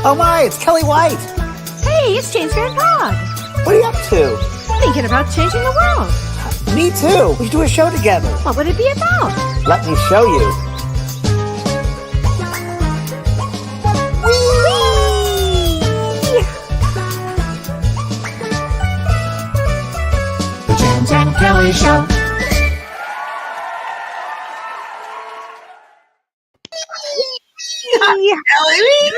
Oh my, it's Kellee White. Hey, it's James and Kellee. What are you up to? Thinking about changing the world. Me too. We should do a show together. What would it be about? Let me show you. The James and Kellee Show. Kellee!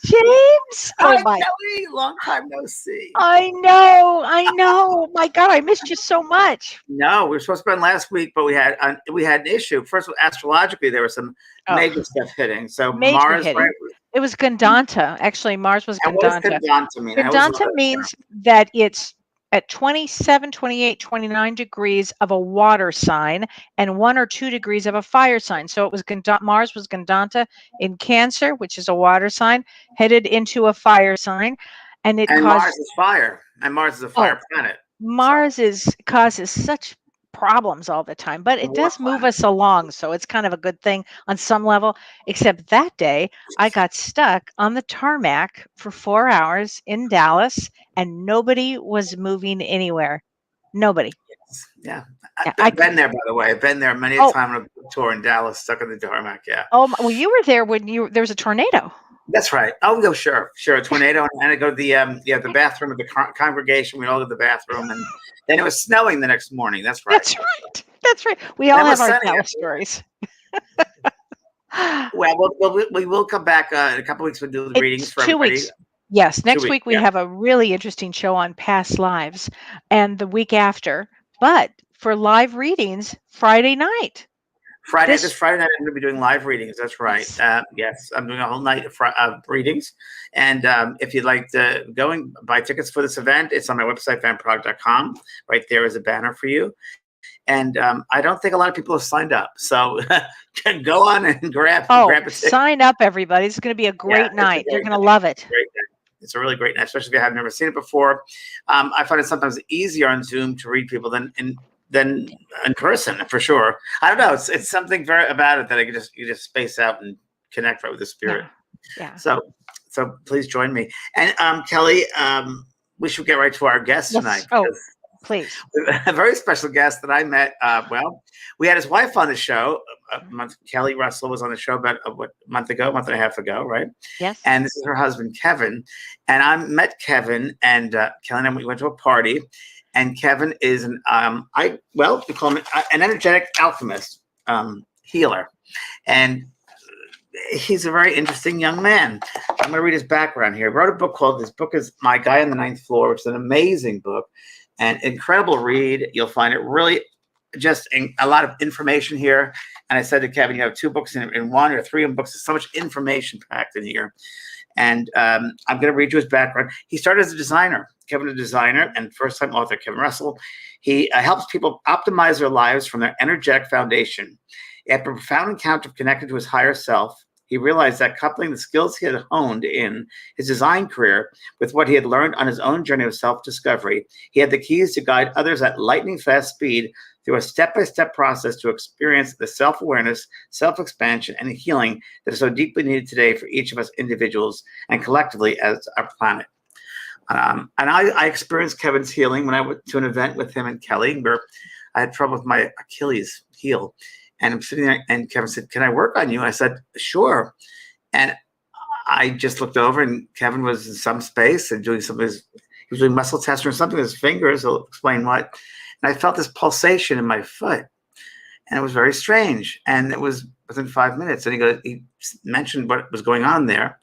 James! Hi, Oh my! Kellee. Long time no see. I know. My God, I missed you so much. No, we were supposed to spend last week, but we had an issue. First, astrologically, there was some major stuff hitting. So Mars, hitting. right? It was Gandanta. Actually, Mars was And what does Gandanta. Gandanta mean? Gandanta means that it's at 27, 28, 29 degrees of a water sign and 1 or 2 degrees of a fire sign. So it was Mars was Gandanta in Cancer, which is a water sign, headed into a fire sign. And Mars is fire. And Mars is a fire planet. Mars causes such problems all the time, but it does move us along. So it's kind of a good thing on some level, except that day I got stuck on the tarmac for 4 hours in Dallas and nobody was moving anywhere. Nobody. Yeah. I've been there, by the way. I've been there many a time on a tour in Dallas, stuck on the tarmac. Yeah. Oh, well, you were there when there was a tornado. That's right. Oh, no, sure. A tornado, and I go to the bathroom of the congregation. We all go to the bathroom, and then it was snowing the next morning. That's right. That's right. We all have our Dallas stories. Well, we will come back in a couple of weeks. We'll do the readings for 2 everybody. weeks. Yes, next week we have a really interesting show on past lives, and the week after. But for live readings, Friday night. This Friday night, I'm going to be doing live readings. That's right. Yes, I'm doing a whole night of readings. And if you'd like to go and buy tickets for this event, it's on my website, vanprog.com. Right there is a banner for you. And I don't think a lot of people have signed up. So go on and grab a ticket. Sign up, everybody. It's going to be a great night. You're going to love it. It's a really great night, especially if you have never seen it before. I find it sometimes easier on Zoom to read people than in person, for sure. I don't know. It's something very about it that you just space out and connect right with the spirit. Yeah. So please join me. And Kellee, we should get right to our guest tonight. Oh, please. A very special guest that I met. We had his wife on the show a month. Kelly Russell was on the show about a month and a half ago, right? Yes. And this is her husband, Kevin. And I met Kevin, and Kelly and I, we went to a party. And Kevin is we call him an energetic alchemist, healer. And he's a very interesting young man. I'm going to read his background here. He wrote a book this book is My Guy on the Ninth Floor, which is an amazing book, an incredible read. You'll find it really just a lot of information here. And I said to Kevin, you have 2 books in one or 3 books. There's so much information packed in here. And I'm going to read you his background. He started as a designer. Kevin, a designer and first-time author, Kevin Russell. He helps people optimize their lives from their energetic foundation. After a profound encounter connected to his higher self, he realized that coupling the skills he had honed in his design career with what he had learned on his own journey of self-discovery, he had the keys to guide others at lightning-fast speed through a step-by-step process to experience the self-awareness, self-expansion, and healing that is so deeply needed today for each of us individuals and collectively as our planet. And I experienced Kevin's healing when I went to an event with him and Kellee, where I had trouble with my Achilles heel. And I'm sitting there, and Kevin said, "Can I work on you?" I said, "Sure." And I just looked over, and Kevin was in some space and doing he was doing muscle testing or something with his fingers. He'll explain what. And I felt this pulsation in my foot. And it was very strange. And it was within 5 minutes. And he mentioned what was going on there.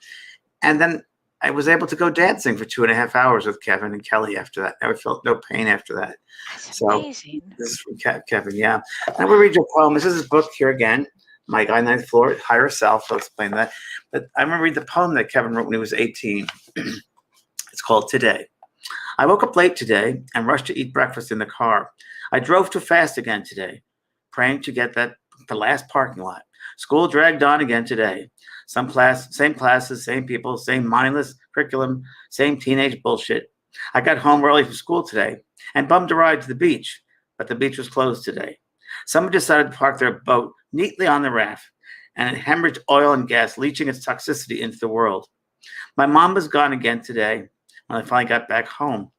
And then I was able to go dancing for 2.5 hours with Kevin and Kellee after that. I felt no pain after that. That's amazing. This is from Kevin, yeah. I'm going to read you a poem. This is his book here again, My Guy on the Ninth Floor, Higher Self. I'll explain that. But I'm going to read the poem that Kevin wrote when he was 18. It's called Today. I woke up late today and rushed to eat breakfast in the car. I drove too fast again today, praying to get the last parking lot. School dragged on again today. Same classes, same people, same mindless curriculum, same teenage bullshit. I got home early from school today and bummed a ride to the beach, but the beach was closed today. Someone decided to park their boat neatly on the raft, and it hemorrhaged oil and gas, leaching its toxicity into the world. My mom was gone again today when I finally got back home.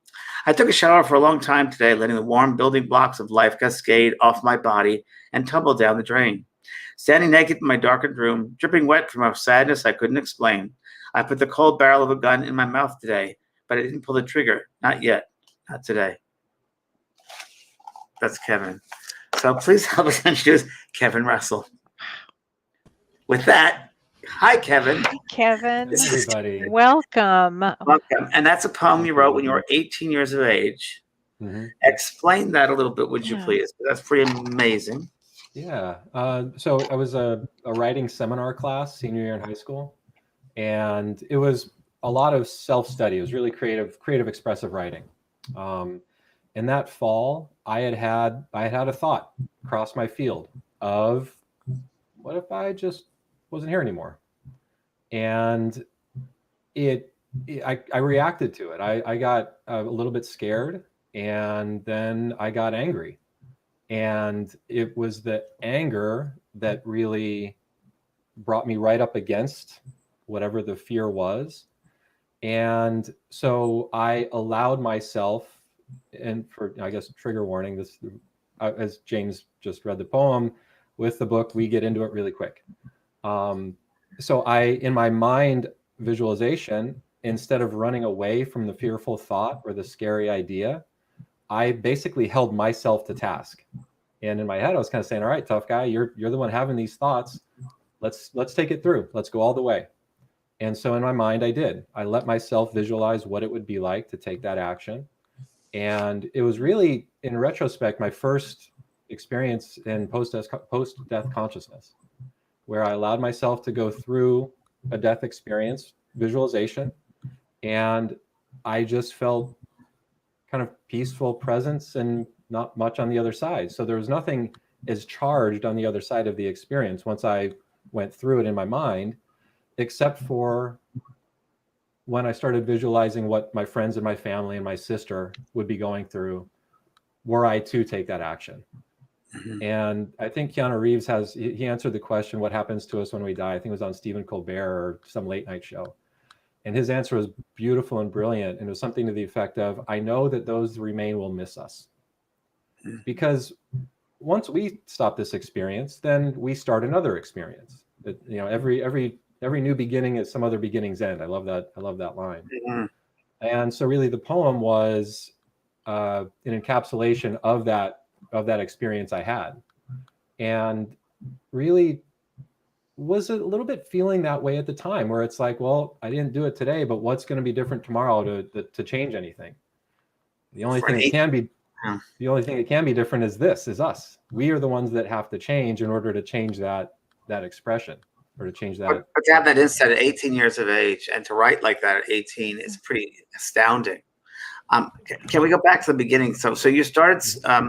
I took a shower for a long time today, letting the warm building blocks of life cascade off my body and tumble down the drain. Standing naked in my darkened room, dripping wet from a sadness I couldn't explain, I put the cold barrel of a gun in my mouth today, but I didn't pull the trigger. Not yet. Not today. That's Kevin. So please help us introduce Kevin Russell. With that, hi, Kevin. Hi, Kevin. Hey, everybody. Welcome. Welcome. And that's a poem you wrote when you were 18 years of age. Mm-hmm. Explain that a little bit, would you Yeah. please? That's pretty amazing. Yeah. So I was a writing seminar class senior year in high school, and it was a lot of self-study. It was really creative, expressive writing. And that fall, I had a thought cross my field of, what if I just wasn't here anymore? And I reacted to it. I got a little bit scared, and then I got angry. And it was the anger that really brought me right up against whatever the fear was. And so I allowed myself, and for, I guess, trigger warning, this, as James just read the poem, with the book, we get into it really quick. So in my mind visualization, instead of running away from the fearful thought or the scary idea, I basically held myself to task. And in my head, I was kind of saying, all right, tough guy, you're the one having these thoughts. Let's take it through. Let's go all the way. And so in my mind, I did. I let myself visualize what it would be like to take that action. And it was really, in retrospect, my first experience in post-death consciousness, where I allowed myself to go through a death experience, visualization, and I just felt kind of peaceful presence and not much on the other side. So there was nothing as charged on the other side of the experience once I went through it in my mind, except for when I started visualizing what my friends and my family and my sister would be going through were I to take that action. Mm-hmm. And I think Keanu Reeves he answered the question, what happens to us when we die? I think it was on Stephen Colbert or some late night show. And his answer was beautiful and brilliant. And it was something to the effect of, I know that those who remain will miss us. Because once we stop this experience, then we start another experience. That, you know, every new beginning is some other beginning's end. I love that line. Mm-hmm. And so really the poem was an encapsulation of that experience I had. And really was a little bit feeling that way at the time, where it's like, well, I didn't do it today, but what's going to be different tomorrow to change anything? The only thing that can be different is us. We are the ones that have to change in order to change that expression, or to change that. But to have that insight at 18 years of age and to write like that at 18 is pretty astounding. Can we go back to the beginning? So you started.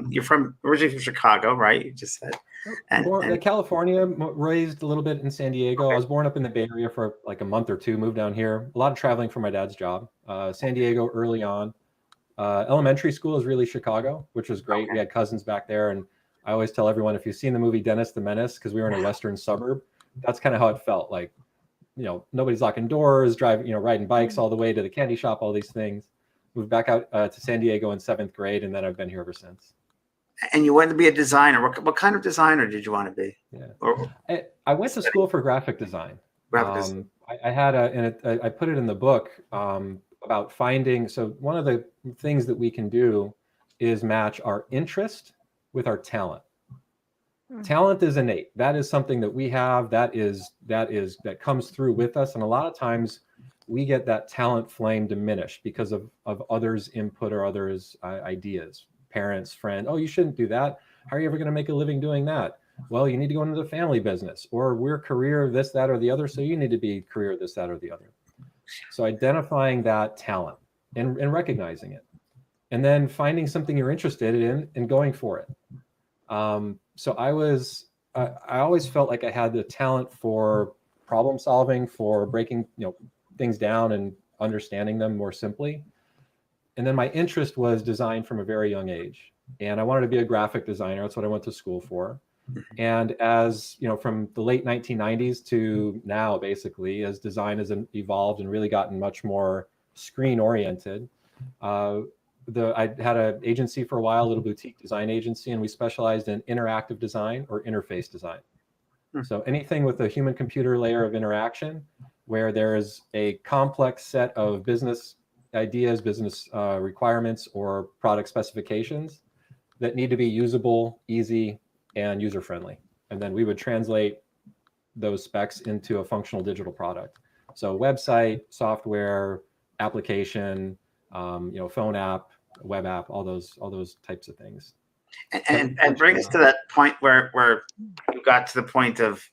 You're originally from Chicago, right? You just said. And California, raised a little bit in San Diego. Okay. I was born up in the Bay Area for like a month or two, moved down here. A lot of traveling for my dad's job. San Diego early on. Elementary school is really Chicago, which was great. Okay. We had cousins back there. And I always tell everyone, if you've seen the movie Dennis the Menace, because we were in a western suburb, that's kind of how it felt. Like, you know, nobody's locking doors, riding bikes all the way to the candy shop, all these things. Moved back out to San Diego in 7th grade, and then I've been here ever since. And you wanted to be a designer. What kind of designer did you want to be? Yeah, I went to school for graphic design. I had I put it in the book about finding. So one of the things that we can do is match our interest with our talent. Talent is innate. That is something that we have. That comes through with us, and a lot of times we get that talent flame diminished because of others' input or others' ideas. Parents, friends, oh, you shouldn't do that. How are you ever going to make a living doing that? Well, you need to go into the family business, or we're career this, that, or the other. So you need to be career this, that, or the other. So identifying that talent and recognizing it, and then finding something you're interested in and going for it. So I always felt like I had the talent for problem solving, for breaking, things down and understanding them more simply. And then my interest was design from a very young age. And I wanted to be a graphic designer. That's what I went to school for. And as you know, from the late 1990s to now, basically, as design has evolved and really gotten much more screen oriented, I had an agency for a while, a little boutique design agency, and we specialized in interactive design or interface design. So anything with a human computer layer of interaction, where there is a complex set of business ideas, business requirements, or product specifications that need to be usable, easy, and user-friendly. And then we would translate those specs into a functional digital product. So website, software, application, phone app, web app, all those types of things. And bring us to that point where you got to the point of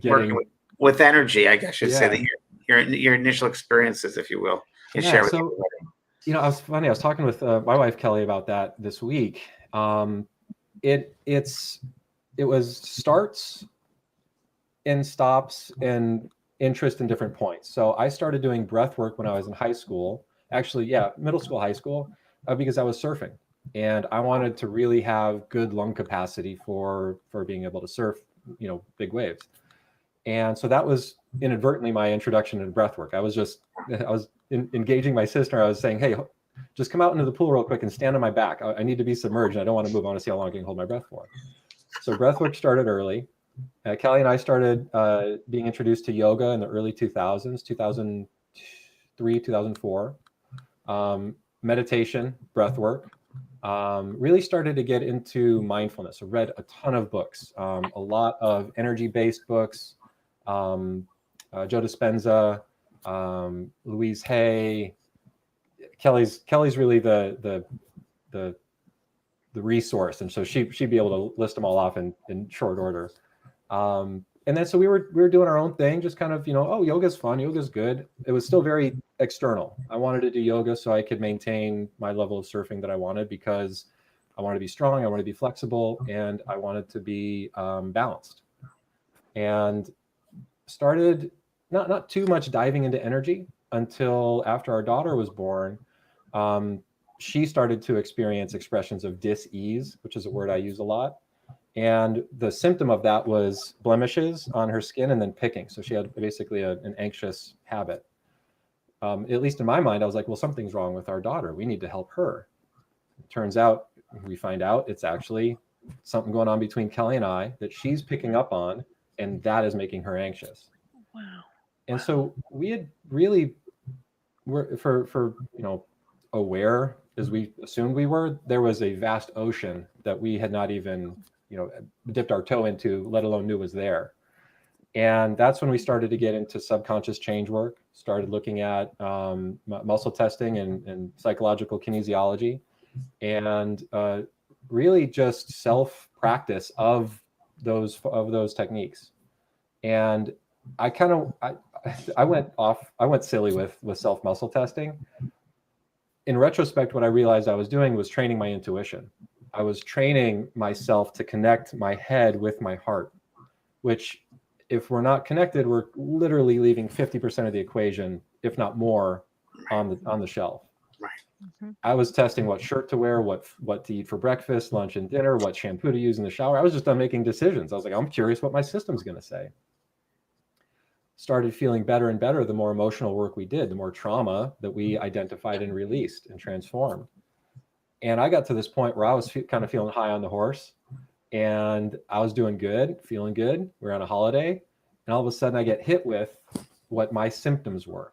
working with energy, I guess I should say, that your initial experiences, if you will, and share with everybody. I was talking with my wife Kelly about that this week. It was starts and stops and interest in different points. So I started doing breath work when I was in high school, middle school, high school, because I was surfing and I wanted to really have good lung capacity for being able to surf, big waves. And so that was inadvertently my introduction to breath work. I was engaging my sister. I was saying, hey, just come out into the pool real quick and stand on my back. I need to be submerged. I don't want to move. I want to see how long I can hold my breath for. So breathwork started early. Kelly and I started being introduced to yoga in the early 2000s, 2003, 2004. Meditation, breathwork. Really started to get into mindfulness. I read a ton of books, a lot of energy-based books. Joe Dispenza, Louise Hay. Kelly's really the resource, and so she'd be able to list them all off in short order. And then so we were doing our own thing, just kind of yoga's fun, yoga's good. It was still very external. I wanted to do yoga so I could maintain my level of surfing that I wanted, because I wanted to be strong, I wanted to be flexible, and I wanted to be balanced. And started not too much diving into energy until after our daughter was born. She started to experience expressions of dis-ease, which is a word I use a lot. And the symptom of that was blemishes on her skin and then picking. So she had basically an anxious habit. At least in my mind, I was like, well, something's wrong with our daughter. We need to help her. It turns out, we find out it's actually something going on between Kelly and I that she's picking up on, and that is making her anxious. Wow. And so we had really were for aware as we assumed we were, there was a vast ocean that we had not even dipped our toe into, let alone knew was there. And that's when we started to get into subconscious change work, started looking at muscle testing and psychological kinesiology, and really just self practice of those techniques. And I went silly with self muscle testing. In retrospect, what I realized I was doing was training my intuition. I was training myself to connect my head with my heart, which, if we're not connected, we're literally leaving 50% of the equation, if not more, on the shelf. Right. Mm-hmm. I was testing what shirt to wear, what to eat for breakfast, lunch, and dinner, what shampoo to use in the shower. I was just done making decisions. I was like, I'm curious what my system's going to say. Started feeling better and better the more emotional work we did, the more trauma that we identified and released and transformed. And I got to this point where I was kind of feeling high on the horse, and I was doing good, feeling good. We're on a holiday, and all of a sudden I get hit with what my symptoms were.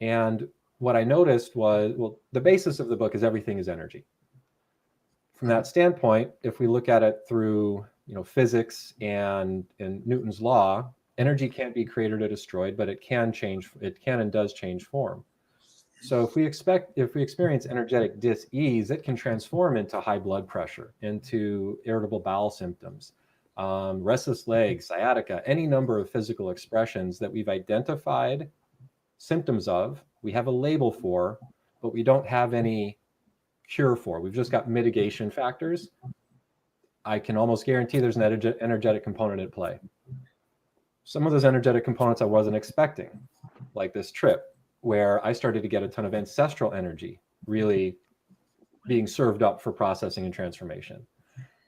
And what I noticed was, well, the basis of the book is everything is energy. From that standpoint, if we look at it through physics and Newton's law, energy can't be created or destroyed, but it can and does change form. So if we experience energetic dis-ease, it can transform into high blood pressure, into irritable bowel symptoms, restless legs, sciatica, any number of physical expressions that we've identified symptoms of, we have a label for, but we don't have any cure for. We've just got mitigation factors. I can almost guarantee there's an energetic component at play. Some of those energetic components I wasn't expecting, like this trip, where I started to get a ton of ancestral energy really being served up for processing and transformation.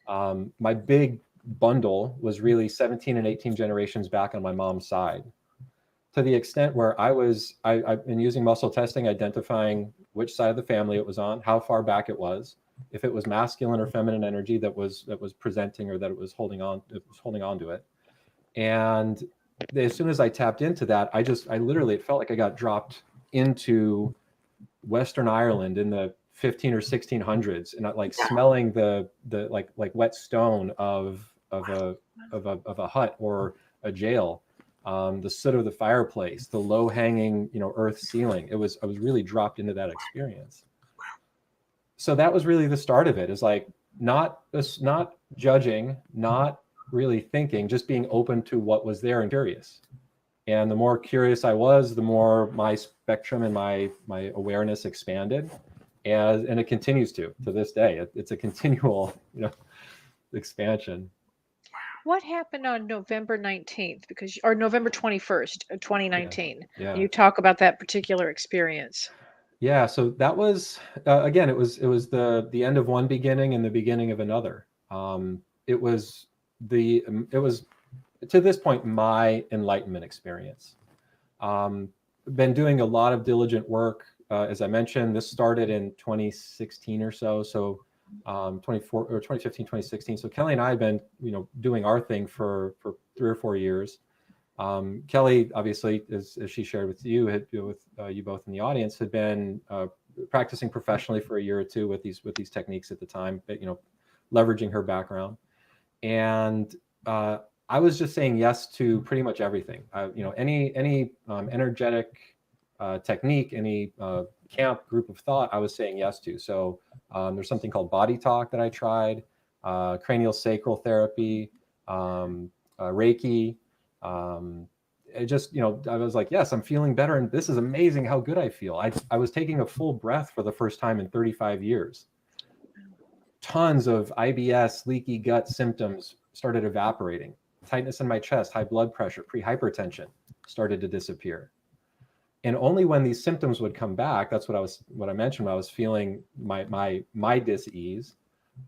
My big bundle was really 17 and 18 generations back on my mom's side, to the extent where I've been using muscle testing, identifying which side of the family it was on, how far back it was, if it was masculine or feminine energy that was presenting, or that it was holding on to it. And as soon as I tapped into that, I literally, it felt like I got dropped into Western Ireland in the 15 or 1600s, and like smelling the like wet stone of a hut or a jail, the soot of the fireplace, the low hanging, earth ceiling. I was really dropped into that experience. So that was really the start of it, is like not judging, not really thinking, just being open to what was there and curious. And the more curious I was, the more my spectrum and my awareness expanded, and it continues to this day. It's a continual, expansion. What happened on November 19th? Or November 21st, 2019? Yeah. You talk about that particular experience. Yeah. So that was, again, it was the end of one beginning and the beginning of another. It was to this point my enlightenment experience. Been doing a lot of diligent work. As I mentioned, this started in 2016 or so. So 2015, 2016. So Kellee and I have been, doing our thing for 3 or 4 years. Kellee, obviously, as she shared with you, with you both in the audience, had been practicing professionally for a year or two with these techniques at the time, but, leveraging her background. And I was just saying yes to pretty much everything. Any energetic technique, any camp, group of thought, I was saying yes to. So there's something called body talk that I tried, cranial sacral therapy, Reiki. It just, I was like, yes, I'm feeling better, and this is amazing how good I feel. I was taking a full breath for the first time in 35 years. Tons of IBS, leaky gut symptoms started evaporating. Tightness in my chest, high blood pressure, pre-hypertension started to disappear. And only when these symptoms would come back, that's what I mentioned when I was feeling my dis-ease,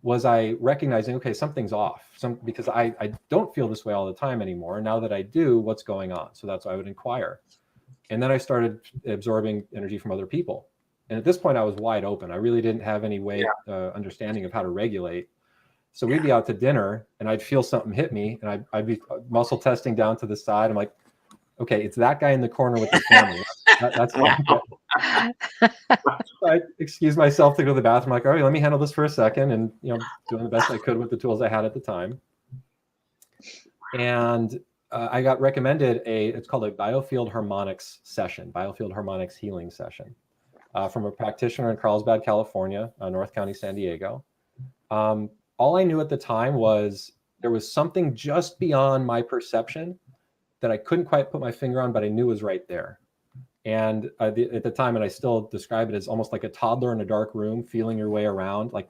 was I recognizing, okay, something's off. Because I don't feel this way all the time anymore. Now that I do, what's going on? So that's why I would inquire. And then I started absorbing energy from other people. And at this point, I was wide open. I really didn't have any way, understanding of how to regulate. So we'd be out to dinner, and I'd feel something hit me, and I'd be muscle testing down to the side. I'm like, okay, it's that guy in the corner with the family. That's Wow. So I excused myself to go to the bathroom. Like, all right, let me handle this for a second, and doing the best I could with the tools I had at the time. And I got recommended it's called a biofield harmonics session, biofield harmonics healing session, from a practitioner in Carlsbad, California, North County, San Diego. All I knew at the time was there was something just beyond my perception that I couldn't quite put my finger on, but I knew was right there. And at the time, and I still describe it as almost like a toddler in a dark room, feeling your way around, like,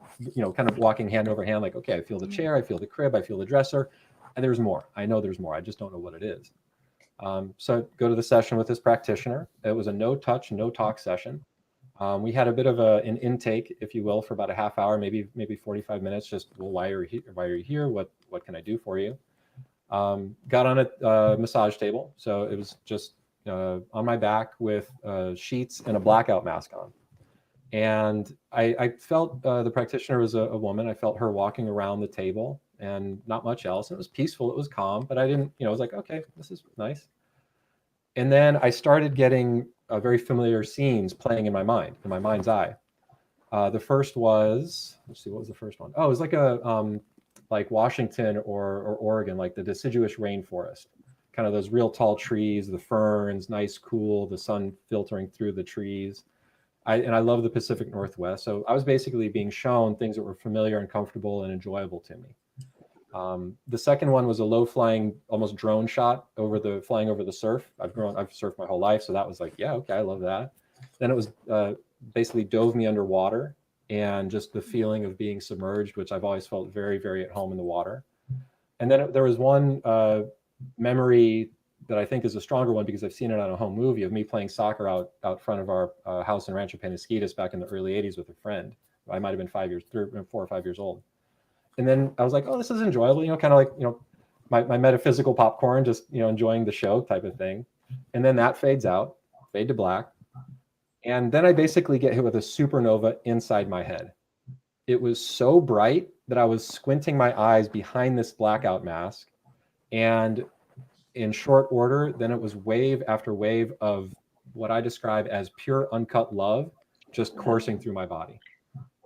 kind of walking hand over hand, like, okay, I feel the chair, I feel the crib, I feel the dresser, and there's more. I know there's more. I just don't know what it is. So go to the session with this practitioner. It was a no touch, no talk session. We had a bit of an intake, if you will, for about a half hour, maybe 45 minutes. Just, well, why are you here? What can I do for you? Got on a massage table, so it was just on my back with sheets and a blackout mask on. And I felt the practitioner was a woman. I felt her walking around the table and not much else. It was peaceful. It was calm, but I didn't, I was like, okay, this is nice. And then I started getting very familiar scenes playing in my mind's eye. The first was, let's see, what was the first one? Oh, it was like like Washington or Oregon, like the deciduous rainforest, kind of those real tall trees, the ferns, nice, cool, the sun filtering through the trees. I love the Pacific Northwest. So I was basically being shown things that were familiar and comfortable and enjoyable to me. The second one was a low flying, almost drone shot flying over the surf. I've surfed my whole life. So that was like, yeah, okay, I love that. Then it was basically dove me underwater, and just the feeling of being submerged, which I've always felt very, very at home in the water. And then there was one memory that I think is a stronger one, because I've seen it on a home movie, of me playing soccer out front of our house in Rancho Penasquitos back in the early 80s with a friend. I might have been 4 or 5 years old. and then I was like, oh, this is enjoyable, kind of like, my metaphysical popcorn, just, enjoying the show type of thing. And then that fades out, fade to black. And then I basically get hit with a supernova inside my head. It was so bright that I was squinting my eyes behind this blackout mask. And in short order, then it was wave after wave of what I describe as pure uncut love just coursing through my body,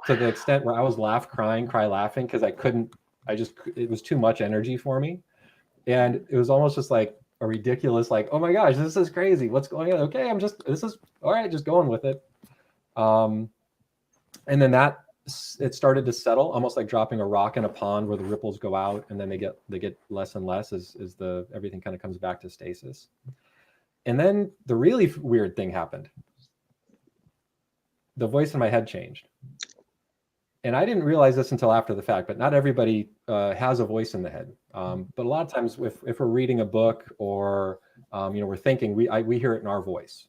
to the extent where I was cry laughing, because it was too much energy for me. And it was almost just like a ridiculous, like, oh my gosh, this is crazy. What's going on? Okay, this is all right, just going with it. And then it started to settle, almost like dropping a rock in a pond where the ripples go out, and then they get less and less as everything kind of comes back to stasis. And then the really weird thing happened. The voice in my head changed. And I didn't realize this until after the fact, but not everybody has a voice in the head. But a lot of times if we're reading a book or, we're thinking, we hear it in our voice.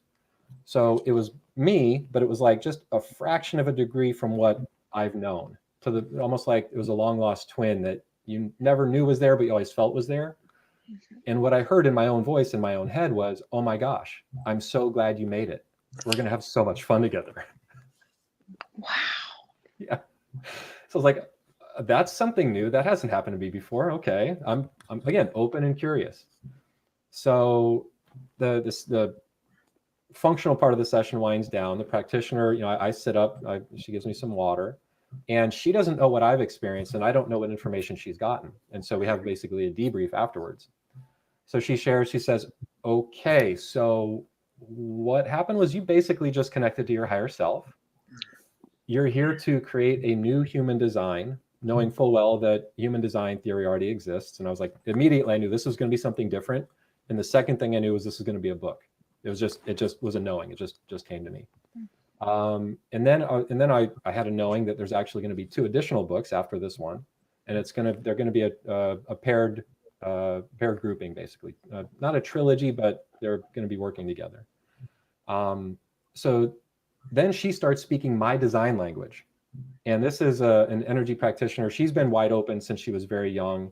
So it was me, but it was like just a fraction of a degree from what I've known, almost like it was a long lost twin that you never knew was there, but you always felt was there. And what I heard in my own voice in my own head was, oh my gosh, I'm so glad you made it. We're going to have so much fun together. Wow. Yeah. So I was like, that's something new. That hasn't happened to me before. Okay. I'm again, open and curious. So the functional part of the session winds down. The practitioner, I sit up, she gives me some water, and she doesn't know what I've experienced, and I don't know what information she's gotten. And so we have basically a debrief afterwards. So she says, okay, so what happened was you basically just connected to your higher self. You're here to create a new human design, knowing full well that human design theory already exists. And I was like, immediately I knew this was going to be something different. And the second thing I knew was this was going to be a book. It just was a knowing. It just came to me. And then I had a knowing that there's actually going to be 2 additional books after this one, and they're going to be a paired grouping, basically, not a trilogy, but they're going to be working together. So then she starts speaking my design language, and this is an energy practitioner. She's been wide open since she was very young.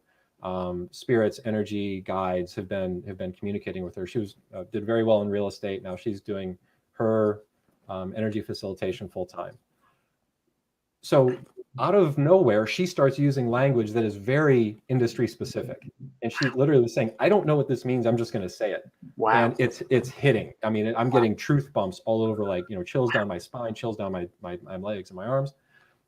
Spirits, energy guides have been communicating with her. She did very well in real estate. Now she's doing her energy facilitation full time. So out of nowhere, she starts using language that is very industry specific. And she literally was saying, I don't know what this means. I'm just going to say it. Wow. And it's hitting. I mean, I'm getting truth bumps all over, like, chills down my spine, chills down my legs and my arms.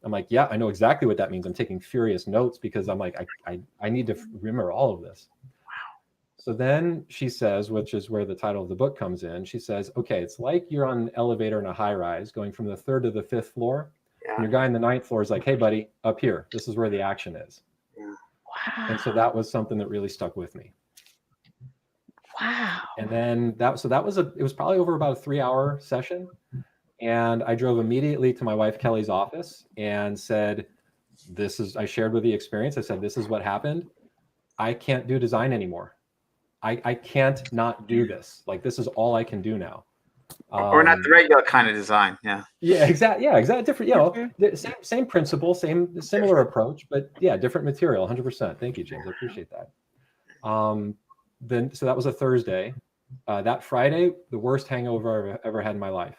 I'm like, yeah, I know exactly what that means. I'm taking furious notes because I'm like, I need to remember all of this. Wow. So then she says, which is where the title of the book comes in. She says, okay, it's like you're on an elevator in a high rise going from the 3rd to the 5th floor. Yeah. And your guy in the 9th floor is like, hey, buddy, up here. This is where the action is. Yeah. Wow. And so that was something that really stuck with me. Wow. And then it was probably over about a 3-hour session. And I drove immediately to my wife Kelly's office and said, I shared with the experience. I said, this is what happened. I can't do design anymore. I can't not do this. Like, this is all I can do now. Or not the regular kind of design. Yeah. Yeah, exactly. Yeah, exactly. Different, same principle, similar approach, but yeah, different material, 100%. Thank you, James. I appreciate that. So that was a Thursday. That Friday, the worst hangover I've ever had in my life.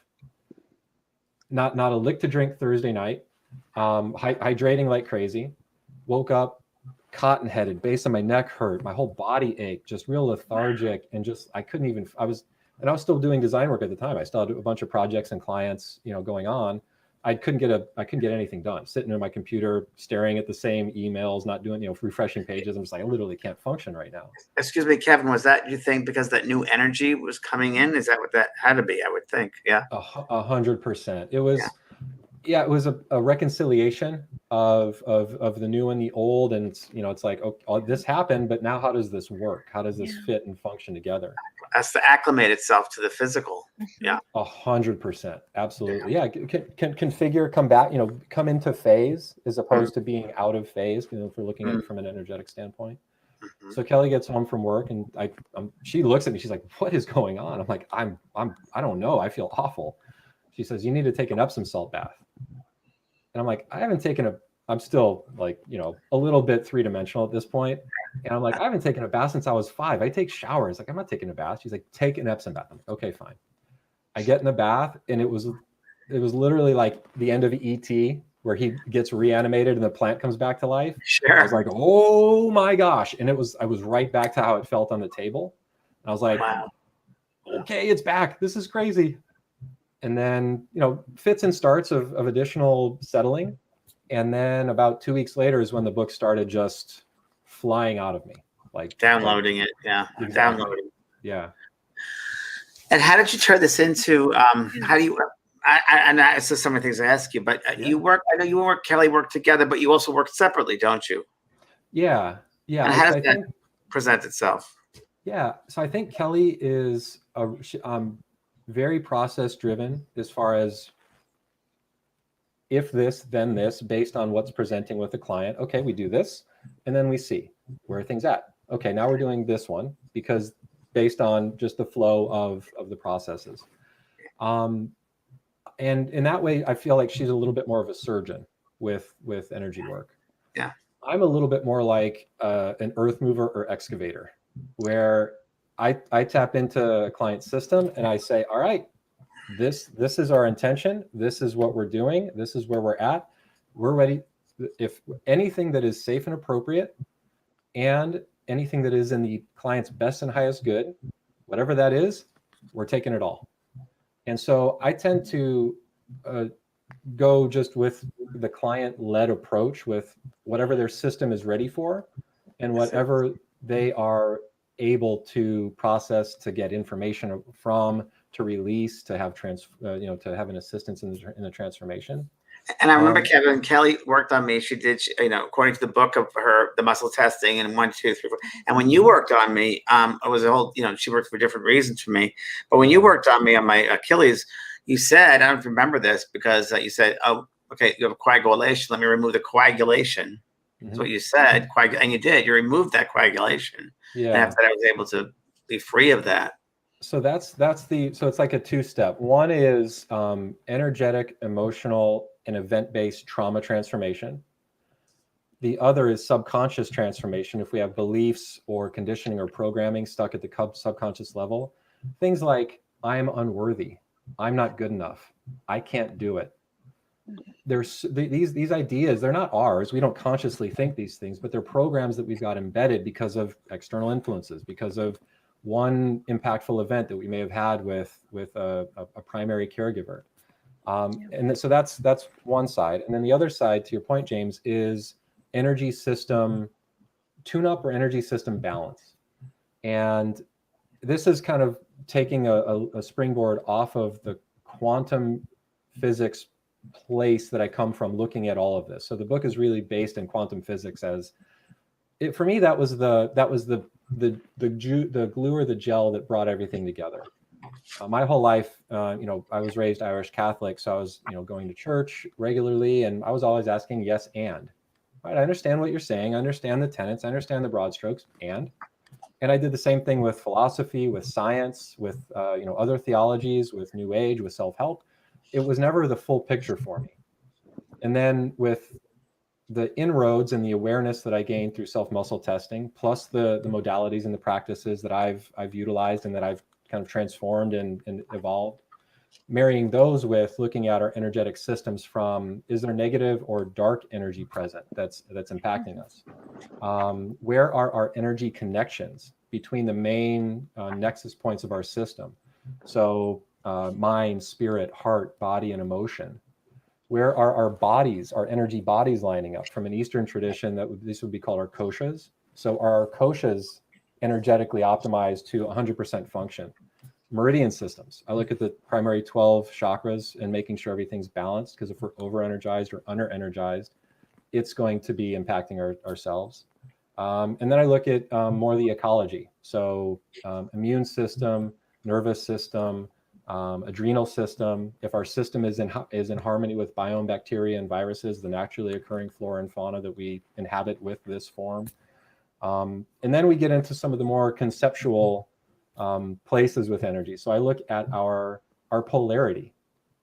Not a lick to drink Thursday night, hydrating like crazy, woke up cotton-headed, base of my neck hurt, my whole body ached, just real lethargic, and I was still doing design work at the time. I still had a bunch of projects and clients, going on. I couldn't get anything done, sitting on my computer, staring at the same emails, not doing, refreshing pages. I'm just like, I literally can't function right now. Excuse me, Kevin, was that, you think, because that new energy was coming in? Is that what that had to be? I would think. Yeah. 100%. It was, it was a reconciliation of the new and the old. And it's like, oh, this happened, but now how does this work? How does this fit and function together? Has to acclimate itself to the physical. Yeah. 100%. Absolutely. Yeah. Can configure, come back, come into phase as opposed to being out of phase, if we're looking at it from an energetic standpoint. So Kelly gets home from work and she looks at me, she's like, what is going on? I'm like, I don't know. I feel awful. She says, you need to take an Epsom salt bath. And I'm like, I haven't taken I'm still like, you know, a little bit three-dimensional at this point. And I'm like, I haven't taken a bath since I was 5. I take showers. Like, I'm not taking a bath. She's like, take an Epsom bath. I'm like, okay, fine. I get in the bath, and it was literally like the end of ET, where he gets reanimated and the plant comes back to life. Sure. I was like, oh my gosh. And I was right back to how it felt on the table. And I was like, Wow. okay, it's back. This is crazy. And then, you know, fits and starts of additional settling. And then about 2 weeks later is when the book started just flying out of me. Like Downloading it. Yeah. Exactly. Downloading. Yeah. And how did you turn this into, how do you, it's just some of the things I ask you, but you work, I know you and Kellee work together, but you also work separately, don't you? Yeah. Yeah. And how does that present itself? Yeah. So I think Kellee is very process driven as far as if this, then this, based on what's presenting with the client. Okay, we do this, and then we see where are things at. Okay, now we're doing this one, because based on just the flow of the processes. And in that way, I feel like she's a little bit more of a surgeon with energy work. Yeah. I'm a little bit more like an earth mover or excavator, where I tap into a client's system and I say, all right, this is our intention. This is what we're doing. This is where we're at. We're ready. If anything that is safe and appropriate, and anything that is in the client's best and highest good, whatever that is, we're taking it all. And so I tend to go just with the client-led approach, with whatever their system is ready for and whatever they are able to process, to get information from, to release, to have to have an assistance in the transformation. And I remember Kevin Kellee worked on me. She did, according to the book of her, the muscle testing, and 1, 2, 3, 4. And when you worked on me, it was a whole, she worked for different reasons for me. But when you worked on me on my Achilles, you said, I don't remember this, because you said, oh, okay, you have coagulation. Let me remove the coagulation. That's what you said. And you did. You removed that coagulation. Yeah. And after that, I was able to be free of that. So so it's like a 2-step. One is energetic, emotional, and event-based trauma transformation. The other is subconscious transformation. If we have beliefs or conditioning or programming stuck at the subconscious level, things like, I'm unworthy, I'm not good enough, I can't do it. There's these ideas, they're not ours. We don't consciously think these things, but they're programs that we've got embedded because of external influences, because of one impactful event that we may have had with a primary caregiver. And so that's one side. And then the other side, to your point, James, is energy system tune-up or energy system balance. And this is kind of taking a springboard off of the quantum physics place that I come from, looking at all of this. So the book is really based in quantum physics. For me, that was the glue or the gel that brought everything together. My whole life, I was raised Irish Catholic, so I was, going to church regularly, and I was always asking yes and. Right, I understand what you're saying. I understand the tenets. I understand the broad strokes. And I did the same thing with philosophy, with science, with other theologies, with New Age, with self-help. It was never the full picture for me. And then with the inroads and the awareness that I gained through self-muscle testing, plus the modalities and the practices that I've utilized and that I've kind of transformed and evolved, marrying those with looking at our energetic systems from, is there negative or dark energy present that's impacting us? Where are our energy connections between the main nexus points of our system? So mind, spirit, heart, body, and emotion. Where are our bodies, our energy bodies lining up? From an Eastern tradition, this would be called our koshas. So are our koshas energetically optimized to 100% function? Meridian systems. I look at the primary 12 chakras and making sure everything's balanced, because if we're over-energized or under-energized, it's going to be impacting ourselves. And then I look at more the ecology. So immune system, nervous system, adrenal system. If our system is in harmony with biome, bacteria, and viruses, the naturally occurring flora and fauna that we inhabit with this form. And then we get into some of the more conceptual places with energy. So I look at our polarity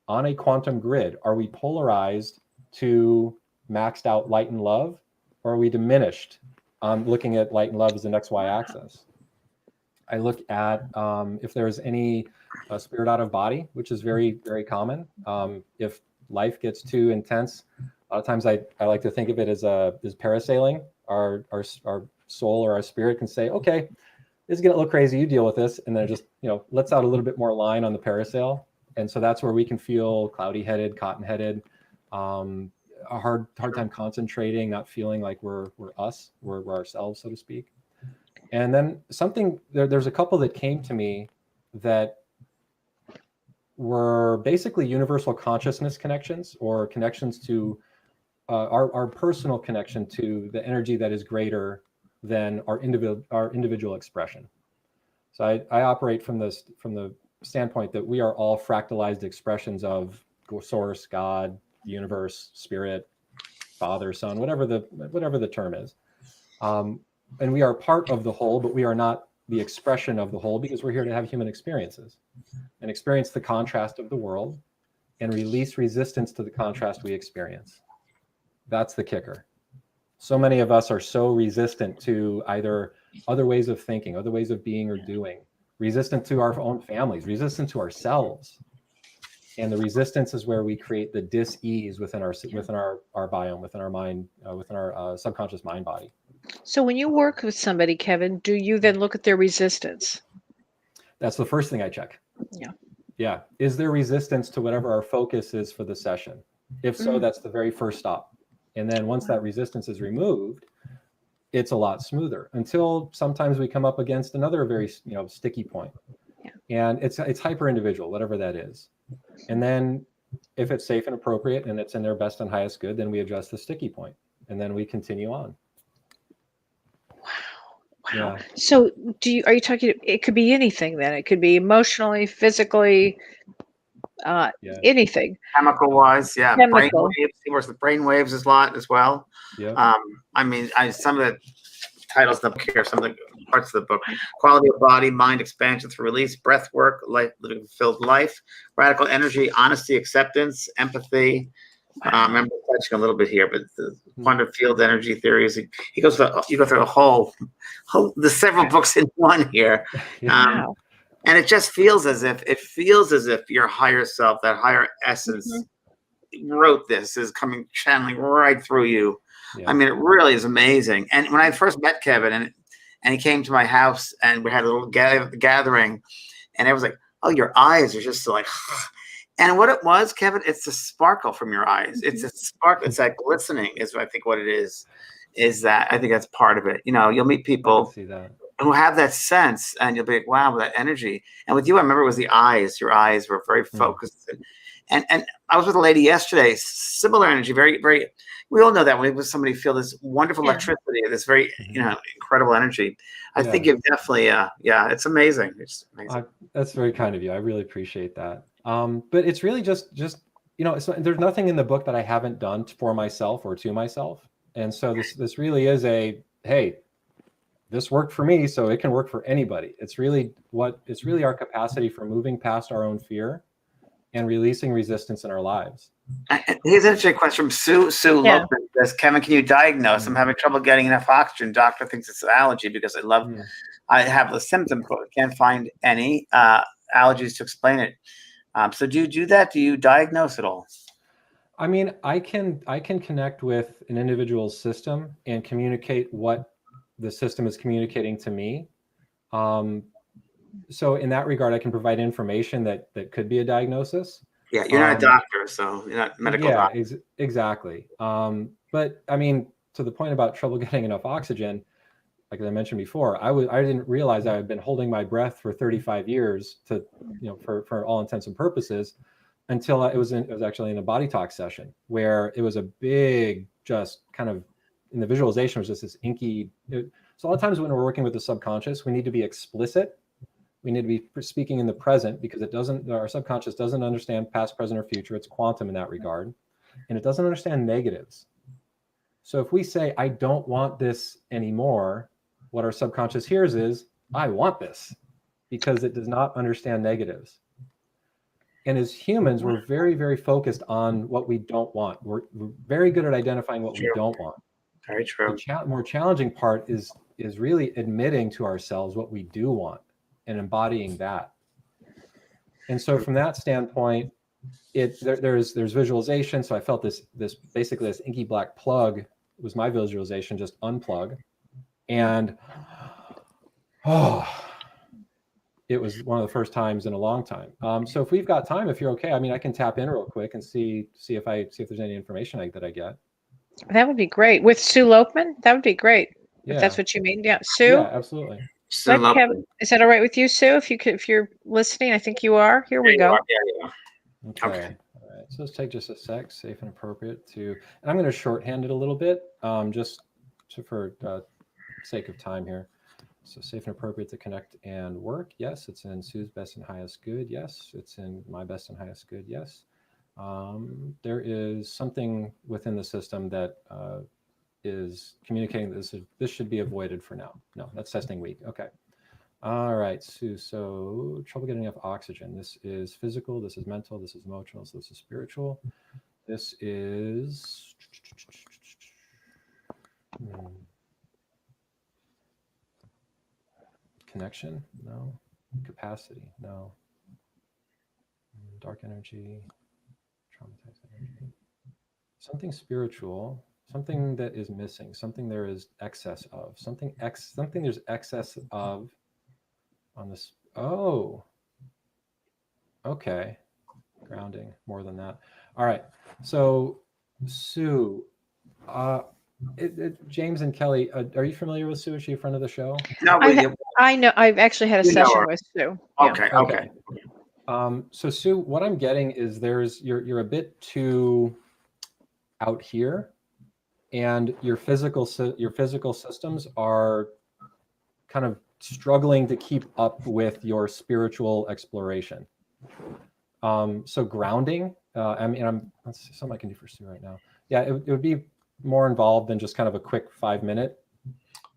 on a quantum grid. Are we polarized to maxed out light and love, or are we diminished on looking at light and love as an XY axis? I look at if there's any spirit out of body, which is very, very common. If life gets too intense, a lot of times I like to think of it as parasailing. Our soul or our spirit can say, okay, this is getting a little crazy, you deal with this, and then it just lets out a little bit more line on the parasail. And so that's where we can feel cloudy headed, cotton headed, a hard time concentrating, not feeling like we're us, we're ourselves, so to speak. And then there's a couple that came to me that were basically universal consciousness connections, or connections to our personal connection to the energy that is greater than our individual expression. So I operate from the standpoint that we are all fractalized expressions of source, God, the universe, spirit, Father, Son, whatever the term is. And we are part of the whole, but we are not the expression of the whole, because we're here to have human experiences and experience the contrast of the world and release resistance to the contrast we experience. That's the kicker. So many of us are so resistant to either other ways of thinking, other ways of being or doing, resistant to our own families, resistant to ourselves. And the resistance is where we create the dis-ease within our biome, within our mind, within our subconscious mind body. So when you work with somebody, Kevin, do you then look at their resistance? That's the first thing I check. Yeah. Yeah. Is there resistance to whatever our focus is for the session? If so, that's the very first stop. And then once that resistance is removed, it's a lot smoother, until sometimes we come up against another very sticky point. Yeah. And it's hyper individual, whatever that is. And then if it's safe and appropriate and it's in their best and highest good, then we address the sticky point, and then we continue on. Wow. Yeah. So are you talking, it could be anything then? It could be emotionally, physically, anything. Chemical wise, yeah. Chemical. Brainwaves. He works with brainwaves a lot as well. Yeah. I mean, some of the titles of the book here, some of the parts of the book: quality of body, mind expansion through release, breath work, life, living fulfilled life, radical energy, honesty, acceptance, empathy. I'm touching a little bit here, but the quantum field energy theories. You go through the whole the several books in one here. Wow. And it just feels as if your higher self, that higher essence, wrote this, is channeling right through you. Yeah. I mean, it really is amazing. And when I first met Kevin, and he came to my house, and we had a little gathering, and I was like, "Oh, your eyes are just like," and what it was, Kevin, it's the sparkle from your eyes. It's a spark. It's that glistening, is I think what it is. Is that I think that's part of it. You'll meet people I can see that, who have that sense, and you'll be like, wow, that energy. And with you, I remember it was the eyes. Your eyes were very focused. And I was with a lady yesterday, similar energy, very, very, we all know that when somebody feel this wonderful electricity, this very, incredible energy. I think you've definitely, it's amazing. It's amazing. That's very kind of you. I really appreciate that. But it's really just there's nothing in the book that I haven't done for myself or to myself. And so this really is hey, this worked for me, so it can work for anybody. It's really our capacity for moving past our own fear and releasing resistance in our lives. Here's an interesting question from Sue Lopez. Says, Kevin, can you diagnose? I'm having trouble getting enough oxygen. Doctor thinks it's an allergy because I have the symptoms, but can't find any allergies to explain it. So do you do that? Do you diagnose it all? I mean, I can connect with an individual's system and communicate what the system is communicating to me. So in that regard, I can provide information that could be a diagnosis. Yeah, you're not a doctor, so you're not a medical doctor. Yeah, exactly. But I mean, to the point about trouble getting enough oxygen, like I mentioned before, I didn't realize I had been holding my breath for 35 years to, for all intents and purposes, until it was actually in a body talk session where it was a big, just kind of, in the visualization was just this inky. So a lot of times when we're working with the subconscious, we need to be explicit. We need to be speaking in the present, because our subconscious doesn't understand past, present, or future. It's quantum in that regard. And it doesn't understand negatives. So if we say, I don't want this anymore, what our subconscious hears is, I want this, because it does not understand negatives. And as humans, we're very, very focused on what we don't want. We're very good at identifying what we True. don't want. Very true. The more challenging part is really admitting to ourselves what we do want and embodying that. And so from that standpoint, there's visualization. So I felt this basically this inky black plug was my visualization, just unplug. And it was one of the first times in a long time. So if we've got time, if you're okay, I mean, I can tap in real quick and see if there's any information that I get. That would be great. With Sue Lokman, that would be great. Yeah. If that's what you mean. Yeah. Sue? Yeah, absolutely. So lovely. Is that all right with you, Sue? If you're listening, I think you are. Here we go. Yeah. Okay. All right. So let's take just a sec, safe and appropriate to, and I'm going to shorthand it a little bit, just for sake of time here. So safe and appropriate to connect and work. Yes. It's in Sue's best and highest good. Yes. It's in my best and highest good. Yes. There is something within the system that is communicating that this should be avoided for now. No, that's testing weak. Okay. All right, Sue. So trouble getting enough oxygen. This is physical. This is mental. This is emotional. So this is spiritual. This is connection. No. Capacity. No. Dark energy. Traumatized energy. Something spiritual. Something that is missing. Something there is excess of. Something there's excess of. On this, oh, okay, grounding, more than that. All right, so Sue, James and Kellee, are you familiar with Sue? Is she a friend of the show? No, I know. I've actually had a session with Sue. Okay, Yeah. okay. So Sue, what I'm getting is you're a bit too out here, and your physical systems are kind of struggling to keep up with your spiritual exploration. So grounding, I mean, let's see, something I can do for Sue right now. Yeah, it would be more involved than just kind of a quick 5-minute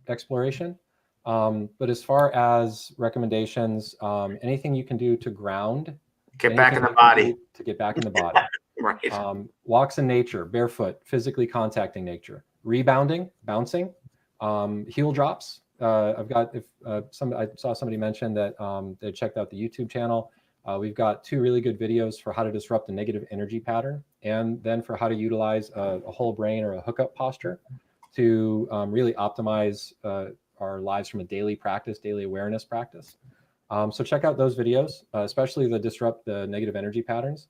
exploration. But as far as recommendations, anything you can do to ground, get back in the body, to get back in the body. Right. Walks in nature, barefoot, physically contacting nature, rebounding, bouncing, heel drops. I saw somebody mention that they checked out the YouTube channel. We've got 2 really good videos for how to disrupt a negative energy pattern, and then for how to utilize a whole brain or a hookup posture to really optimize our lives from a daily awareness practice. So check out those videos, especially the disrupt the negative energy patterns.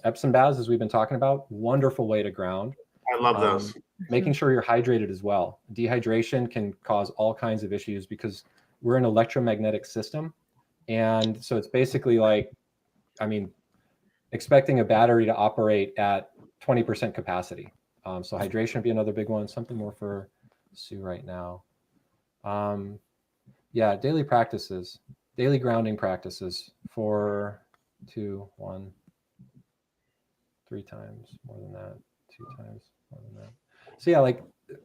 Epsom baths, as we've been talking about, wonderful way to ground. I love those. Making sure you're hydrated as well. Dehydration can cause all kinds of issues because we're an electromagnetic system. And so it's basically like, I mean, expecting a battery to operate at 20% capacity. So hydration would be another big one, something more for Sue right now. Yeah, daily practices, daily grounding practices for 2, 1, 3 times, more than that, 2 times, more than that. So yeah, like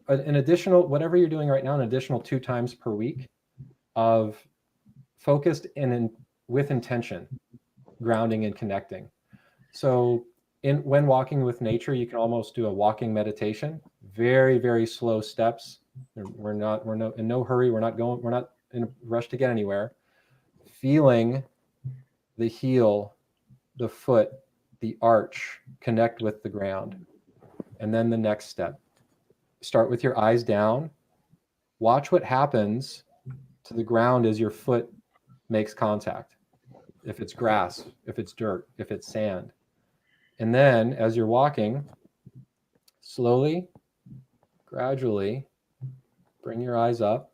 an additional, whatever you're doing right now, an additional 2 times per week of focused and with intention, grounding and connecting. So when walking with nature, you can almost do a walking meditation, very, very slow steps. We're in no hurry. We're not in a rush to get anywhere. Feeling the heel, the foot, the arch connect with the ground. And then the next step. Start with your eyes down. Watch what happens to the ground as your foot makes contact. If it's grass, if it's dirt, if it's sand. And then as you're walking, slowly, gradually, bring your eyes up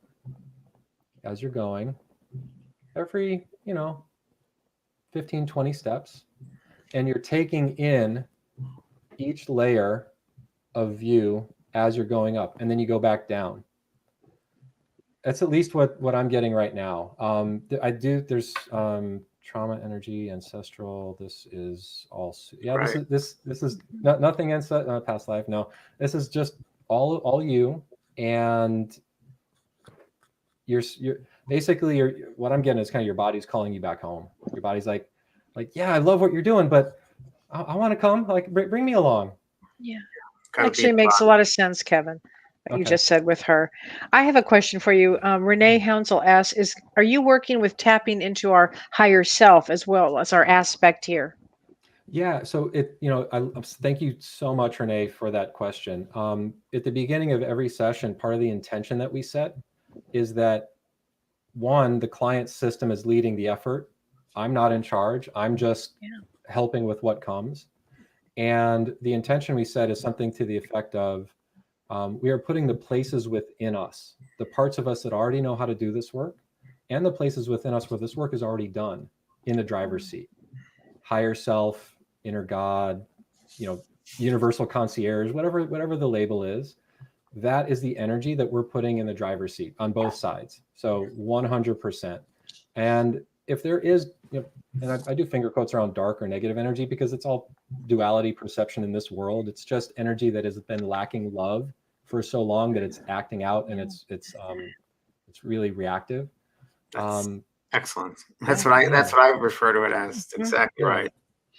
as you're going. Every, 15, 20 steps. And you're taking in each layer of view as you're going up, and then you go back down. That's at least what I'm getting right now. There's trauma, energy, ancestral. This is all, yeah. Right. This is nothing past life. No, this is just all you, and you're basically what I'm getting is kind of your body's calling you back home. Your body's like, Like, yeah, I love what you're doing, but I want to come. Like, bring me along. Yeah. Gotta Actually be makes a lot of sense, Kevin, what you Okay. just said with her. I have a question for you. Renee Hounsel asks, are you working with tapping into our higher self as well as our aspect here? Yeah, so thank you so much, Renee, for that question. At the beginning of every session, part of the intention that we set is that one, the client system is leading the effort. I'm not in charge. I'm just helping with what comes. And the intention we set is something to the effect of we are putting the places within us, the parts of us that already know how to do this work, and the places within us where this work is already done in the driver's seat. Higher self, inner God, universal concierge, whatever the label is, that is the energy that we're putting in the driver's seat on both sides. So 100%. And if there is, and I do finger quotes around dark or negative energy because it's all duality perception in this world. It's just energy that has been lacking love for so long that it's acting out and it's really reactive. That's excellent. That's what I refer to it as. Exactly right.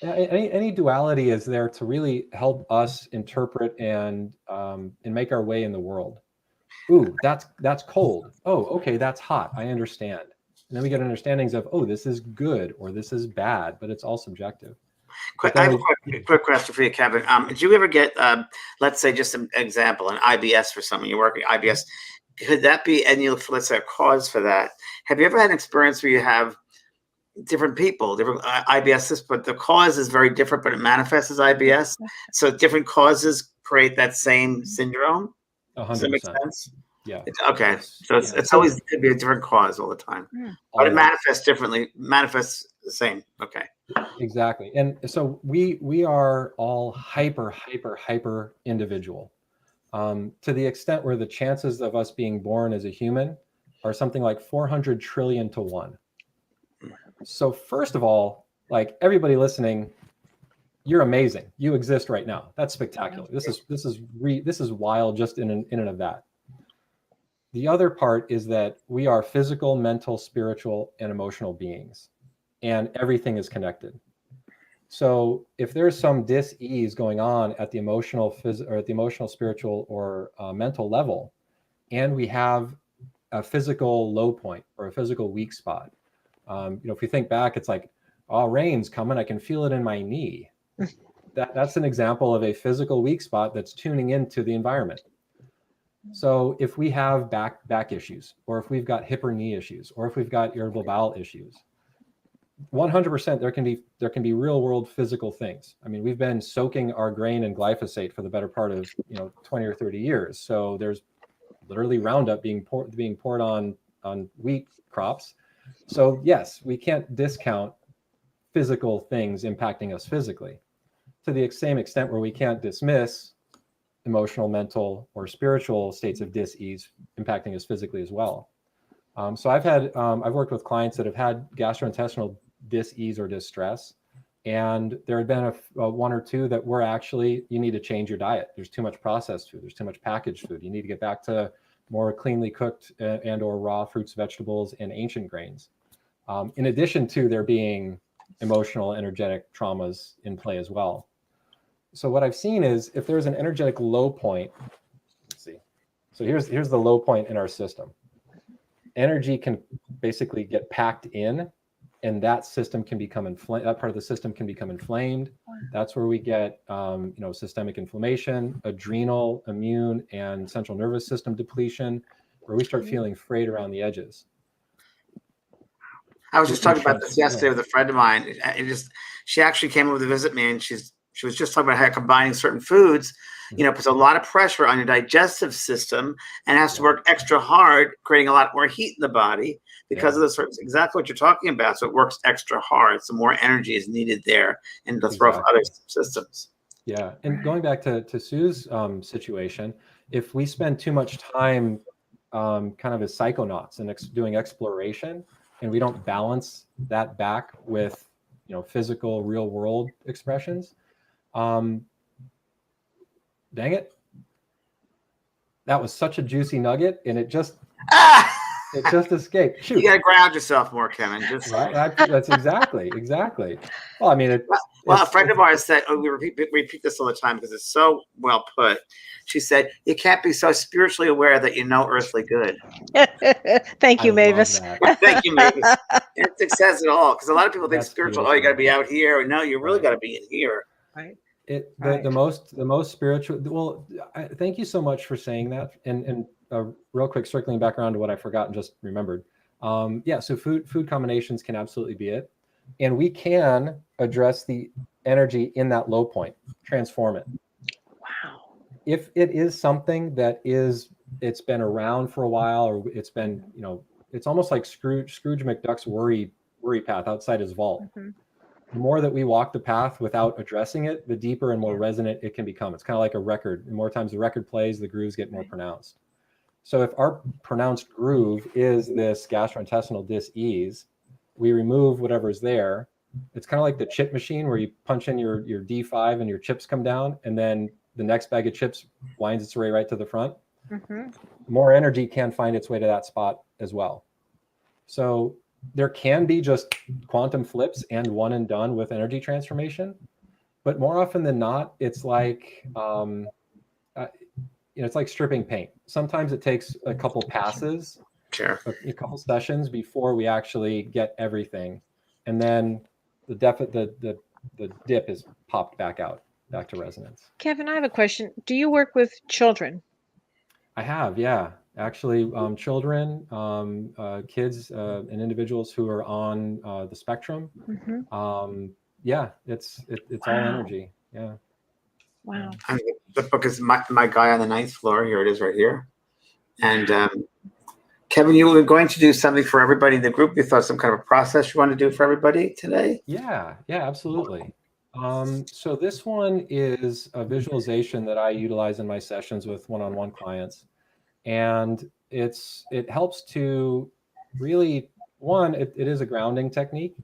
Any duality is there to really help us interpret and make our way in the world. Ooh, that's cold. Oh, okay, that's hot. I understand. And then we get understandings of, oh, this is good or this is bad, but it's all subjective. I have a quick question for you, Kevin. Did you ever get, let's say, just an example, an IBS for someone you're working IBS? Could that be, and you look for, let's say, a cause for that? Have you ever had an experience where you have different people, different IBS, but the cause is very different, but it manifests as IBS? So different causes create that same syndrome? 100%. Does that make sense? Yeah. Okay. Yes. So it's always it could be a different cause all the time, but it manifests differently. Manifests the same. Okay. Exactly. And so we are all hyper individual, to the extent where the chances of us being born as a human are something like 400 trillion to 1. So first of all, like everybody listening, you're amazing. You exist right now. That's spectacular. This is wild just in and of that. The other part is that we are physical, mental, spiritual, and emotional beings, and everything is connected. So if there's some dis-ease going on at the emotional, spiritual, or mental level, and we have a physical low point or a physical weak spot, if you think back, it's like, oh, rain's coming. I can feel it in my knee. That's an example of a physical weak spot that's tuning into the environment. So if we have back issues, or if we've got hip or knee issues, or if we've got irritable bowel issues, 100% there can be real world physical things. I mean, we've been soaking our grain in glyphosate for the better part of 20 or 30 years. So there's literally Roundup being poured on wheat crops. So yes, we can't discount physical things impacting us physically, to the same extent where we can't dismiss emotional, mental, or spiritual states of dis-ease impacting us physically as well. So I've worked with clients that have had gastrointestinal dis-ease or distress, and there had been a one or two that were actually, you need to change your diet. There's too much processed food. There's too much packaged food. You need to get back to more cleanly cooked and or raw fruits, vegetables, and ancient grains. In addition to there being emotional, energetic traumas in play as well. So what I've seen is if there's an energetic low point, let's see. So here's the low point in our system. Energy can basically get packed in, and that system can become inflamed. That part of the system can become inflamed. That's where we get systemic inflammation, adrenal, immune, and central nervous system depletion, where we start feeling frayed around the edges. I was just talking about this yesterday with a friend of mine. She actually came over to visit me, and she was just talking about how combining certain foods, puts a lot of pressure on your digestive system and has to work extra hard, creating a lot more heat in the body because of the exactly what you're talking about. So it works extra hard. So more energy is needed there and to throw off other systems. Yeah. And going back to Sue's situation, if we spend too much time kind of as psychonauts and doing exploration, and we don't balance that back with physical real world expressions, dang it, that was such a juicy nugget, and it just It just escaped. Shoot. You got to ground yourself more, Kevin. Just Right. That's exactly. Well, I mean, well, a friend of ours said, we repeat this all the time because it's so well put. She said, you can't be so spiritually aware that you know earthly good. Thank you, I love Mavis. that. Thank you, Mavis. It says it all, because a lot of people think That's spiritual, beautiful. you got to be out here. No, you really Right. got to be in here. Right. The most spiritual. Well, thank you so much for saying that. And real quick, circling back around to what I forgot and just remembered. Yeah, so food combinations can absolutely be it, and we can address the energy in that low point, transform it. Wow. If it is something that it's been around for a while, or it's been, it's almost like Scrooge McDuck's worry path outside his vault. Mhm. The more that we walk the path without addressing it, the deeper and more resonant it can become. It's kind of like a record. The more times the record plays, the grooves get more pronounced. So if our pronounced groove is this gastrointestinal dis-ease, we remove whatever's there. It's kind of like the chip machine where you punch in your D5 and your chips come down, and then the next bag of chips winds its way right to the front. Mhm. More energy can find its way to that spot as well. So there can be just quantum flips and one and done with energy transformation, but more often than not, it's like it's like stripping paint. Sometimes it takes a couple passes, Sure. a couple sessions before we actually get everything, and then the dip is popped back to resonance. Kevin, I have a question. Do you work with children? I have, yeah, actually, children, kids, and individuals who are on the spectrum. Mhm. Yeah, it's all Wow. energy. Yeah. Wow. And the book is my guy on the ninth floor. Here it is right here. And Kevin, you were going to do something for everybody in the group. You thought some kind of a process you want to do for everybody today? Yeah, absolutely. So this one is a visualization that I utilize in my sessions with one-on-one clients. And it helps to really, one, it is a grounding technique.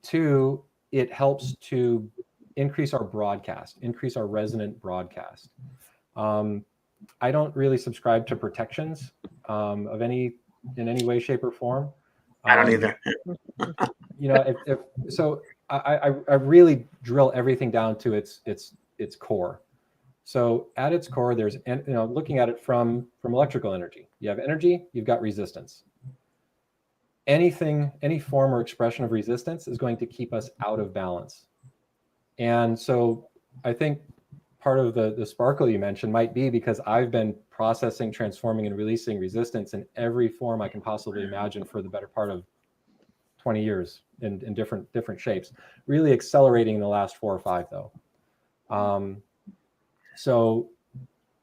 Two, it helps to increase our broadcast, increase our resonant broadcast. I don't really subscribe to protections in any way, shape, or form. I don't either. So I really drill everything down to its core. So at its core, there's, looking at it from electrical energy, you have energy, you've got resistance. Any form or expression of resistance is going to keep us out of balance. And so I think part of the sparkle you mentioned might be because I've been processing, transforming, and releasing resistance in every form I can possibly imagine for the better part of 20 years in different shapes, really accelerating in the last 4 or 5 though. So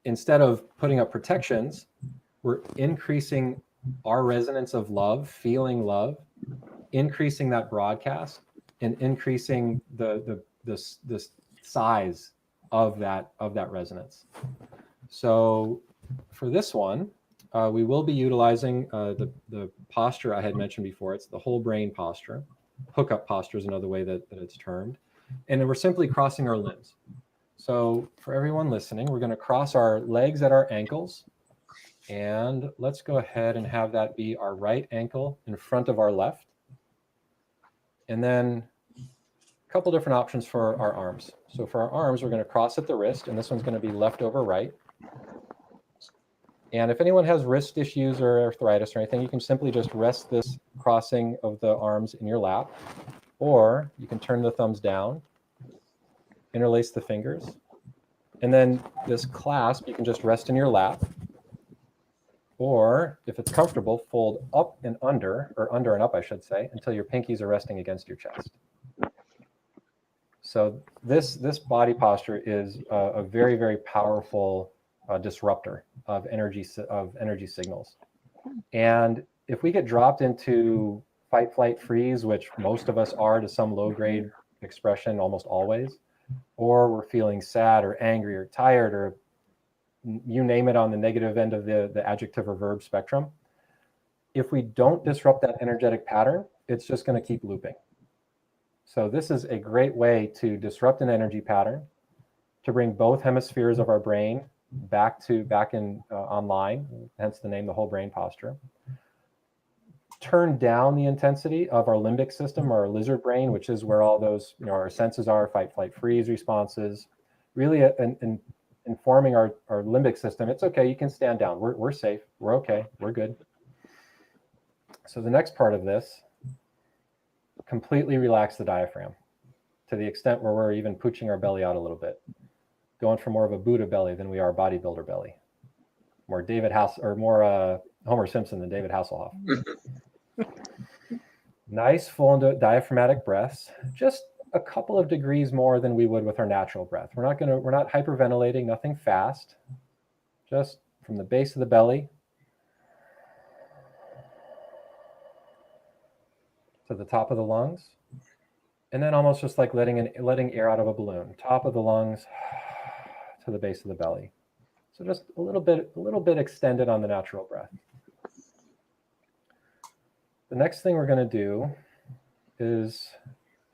instead of putting up protections, we're increasing our resonance of love, feeling love, increasing that broadcast, and increasing the size of that resonance. So for this one, we will be utilizing the posture I had mentioned before. It's the whole brain posture. Hookup posture is another way that it's termed. And then we're simply crossing our limbs. So for everyone listening, we're going to cross our legs at our ankles. And let's go ahead and have that be our right ankle in front of our left. And then a couple different options for our arms. So for our arms, we're going to cross at the wrist, and this one's going to be left over right. And if anyone has wrist issues or arthritis or anything, you can simply just rest this crossing of the arms in your lap, or you can turn the thumbs down, interlace the fingers, and then this clasp, you can just rest in your lap, or if it's comfortable, fold up and under, or under and up, I should say, until your pinkies are resting against your chest. So this body posture is a very, very powerful disruptor of energy signals. And if we get dropped into fight, flight, freeze, which most of us are to some low grade expression almost always, or we're feeling sad or angry or tired or you name it on the negative end of the adjective or verb spectrum, if we don't disrupt that energetic pattern, it's just going to keep looping. So this is a great way to disrupt an energy pattern, to bring both hemispheres of our brain back in online, hence the name, the whole brain posture. turn down the intensity of our limbic system, our lizard brain, which is where all those, our senses are, fight, flight, freeze responses, really informing our limbic system. It's okay, you can stand down. We're safe. We're okay. We're good. So the next part of this, completely relax the diaphragm to the extent where we're even pooching our belly out a little bit, going for more of a Buddha belly than we are bodybuilder belly. More Homer Simpson than David Hasselhoff. Nice full diaphragmatic breaths, just a couple of degrees more than we would with our natural breath. We're not hyperventilating, nothing fast, just from the base of the belly to the top of the lungs, and then almost just like letting air out of a balloon, top of the lungs to the base of the belly. So just a little bit extended on the natural breath. The next thing we're going to do is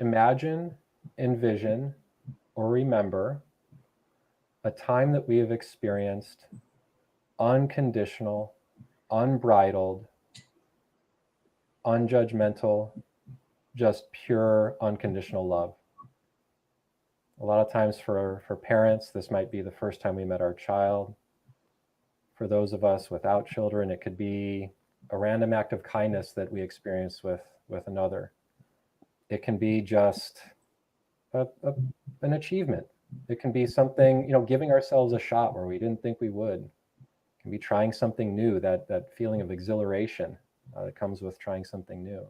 imagine, envision, or remember a time that we have experienced unconditional, unbridled, unjudgmental, just pure unconditional love. A lot of times for parents, this might be the first time we met our child. For those of us without children, it could be a random act of kindness that we experience with another. It can be just an achievement. It can be something, giving ourselves a shot where we didn't think we would. It can be trying something new, that feeling of exhilaration that comes with trying something new.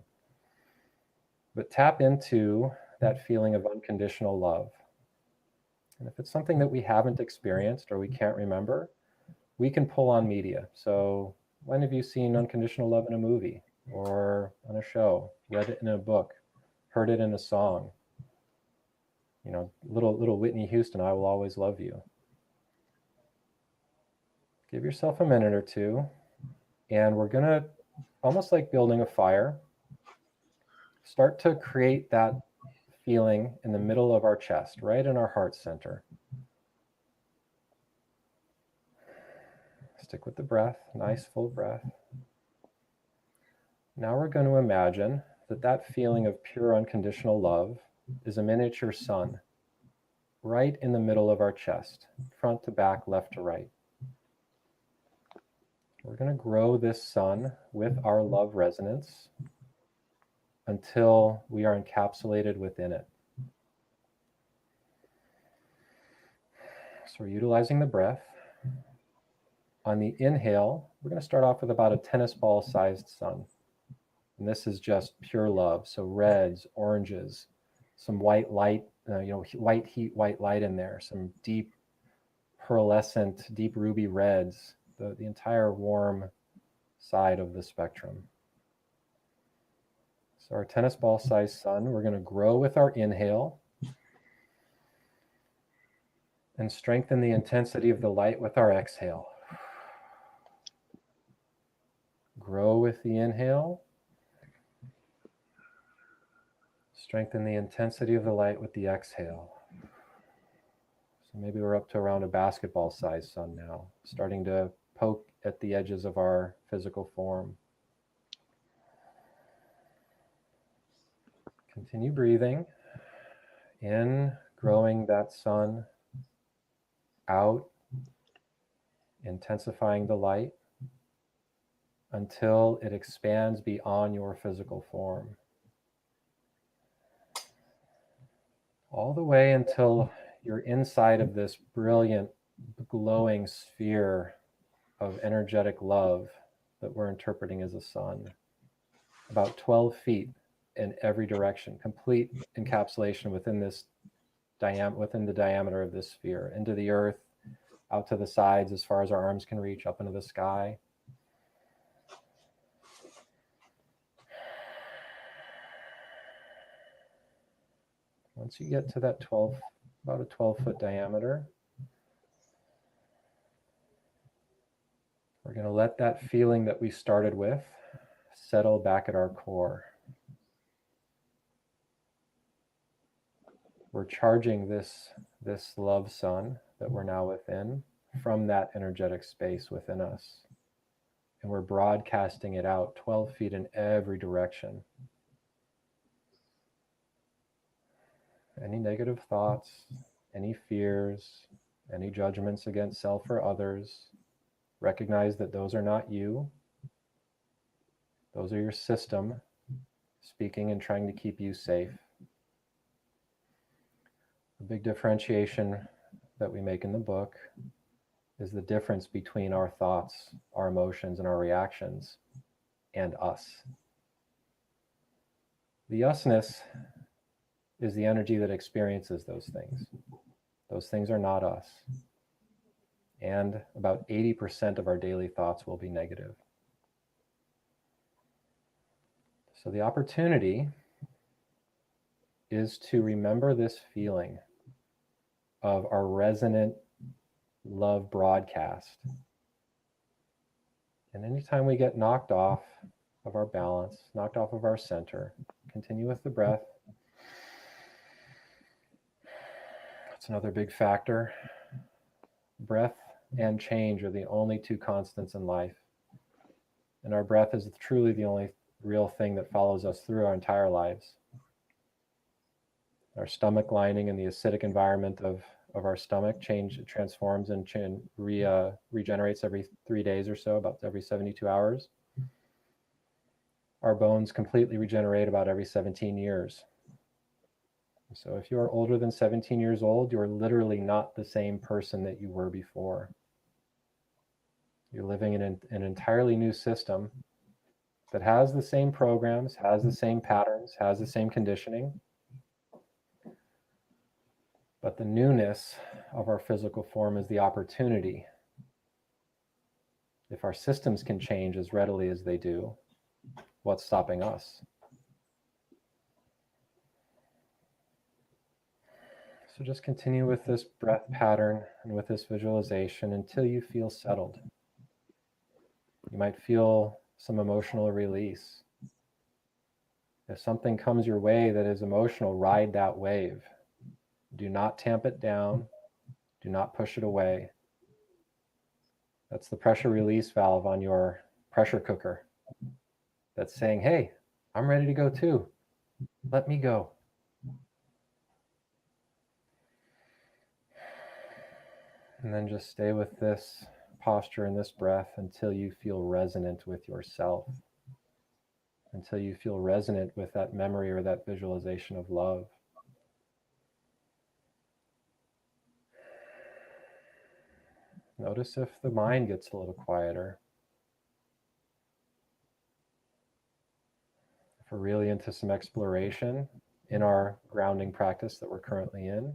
But tap into that feeling of unconditional love. And if it's something that we haven't experienced or we can't remember, we can pull on media. So when have you seen unconditional love in a movie or on a show, read it in a book, heard it in a song? Little Whitney Houston, I Will Always Love You. Give yourself a minute or two, and we're going to, almost like building a fire, start to create that feeling in the middle of our chest, right in our heart center. Stick with the breath, nice full breath. Now we're going to imagine that feeling of pure unconditional love is a miniature sun right in the middle of our chest, front to back, left to right. We're going to grow this sun with our love resonance until we are encapsulated within it. So we're utilizing the breath. On the inhale, we're going to start off with about a tennis ball sized sun. And this is just pure love. So reds, oranges, some white light, white heat, white light in there, some deep pearlescent, deep ruby reds, the entire warm side of the spectrum. So our tennis ball sized sun, we're going to grow with our inhale and strengthen the intensity of the light with our exhale. Grow with the inhale. Strengthen the intensity of the light with the exhale. So maybe we're up to around a basketball-sized sun now, starting to poke at the edges of our physical form. Continue breathing. In, growing that sun. Out, intensifying the light until it expands beyond your physical form. All the way until you're inside of this brilliant, glowing sphere of energetic love that we're interpreting as a sun. About 12 feet in every direction, complete encapsulation within this within the diameter of this sphere, into the earth, out to the sides as far as our arms can reach, up into the sky. Once you get to that about a 12-foot diameter, we're going to let that feeling that we started with settle back at our core. We're charging this love sun that we're now within from that energetic space within us. and we're broadcasting it out 12 feet in every direction. Any negative thoughts, any fears, any judgments against self or others, recognize that those are not you. Those are your system speaking and trying to keep you safe. The big differentiation that we make in the book is the difference between our thoughts, our emotions, and our reactions, and us. The usness is the energy that experiences those things. Those things are not us. And about 80% of our daily thoughts will be negative. So the opportunity is to remember this feeling of our resonant love broadcast. And anytime we get knocked off of our balance, knocked off of our center, continue with the breath. That's another big factor. Breath and change are the only two constants in life. And our breath is truly the only real thing that follows us through our entire lives. Our stomach lining and the acidic environment of our stomach transforms and regenerates every 3 days or so, about every 72 hours. Our bones completely regenerate about every 17 years. So if you're older than 17 years old, you're literally not the same person that you were before. You're living in an entirely new system that has the same programs, has the same patterns, has the same conditioning. But the newness of our physical form is the opportunity. If our systems can change as readily as they do, what's stopping us? So just continue with this breath pattern and with this visualization until you feel settled. You might feel some emotional release. If something comes your way that is emotional, ride that wave. Do not tamp it down. Do not push it away. That's the pressure release valve on your pressure cooker that's saying, hey, I'm ready to go too. Let me go. And then just stay with this posture and this breath until you feel resonant with yourself, until you feel resonant with that memory or that visualization of love. Notice if the mind gets a little quieter. If we're really into some exploration in our grounding practice that we're currently in,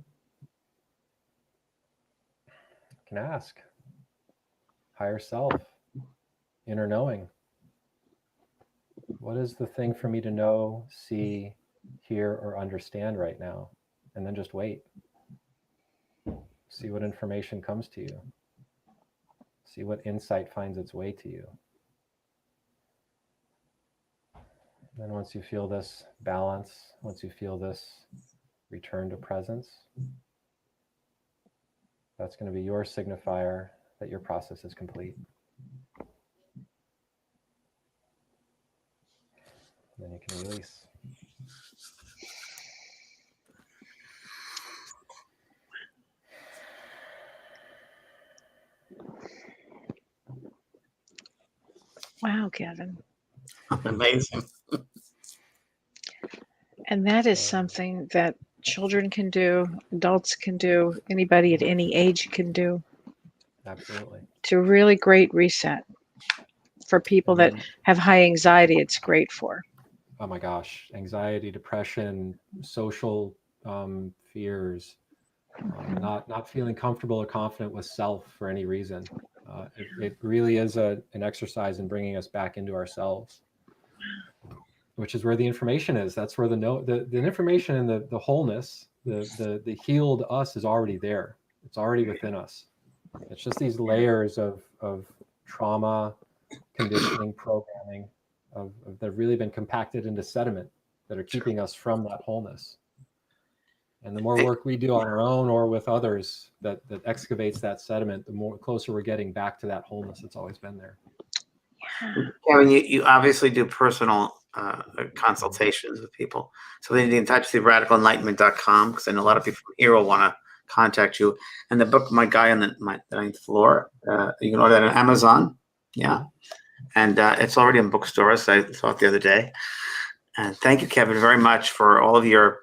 you can ask higher self, inner knowing, what is the thing for me to know, see, hear, or understand right now? And then just wait. See what information comes to you. See what insight finds its way to you. Then once you feel this balance, once you feel this return to presence, that's going to be your signifier that your process is complete. Then you can release. Wow, Kevin. Amazing. And that is something that children can do, adults can do, anybody at any age can do. Absolutely. It's a really great reset for people that have high anxiety. It's great for. Oh my gosh, anxiety, depression, social fears, not feeling comfortable or confident with self for any reason. It really is an exercise in bringing us back into ourselves, which is where the information is. That's where the information and the wholeness, the healed us is already there. It's already within us. It's just these layers of trauma, conditioning, programming that have really been compacted into sediment that are keeping us from that wholeness. And the more work we do on our own or with others that excavates that sediment, the more closer we're getting back to that wholeness that's always been there. Kevin, you obviously do personal consultations with people. So they need to get in touch with you, radicalenlightenment.com, because I know a lot of people from here will want to contact you. And the book, My Guy on the Ninth Floor, you can order that on Amazon. Yeah. And it's already in bookstores. I saw it the other day. And thank you, Kevin, very much for all of your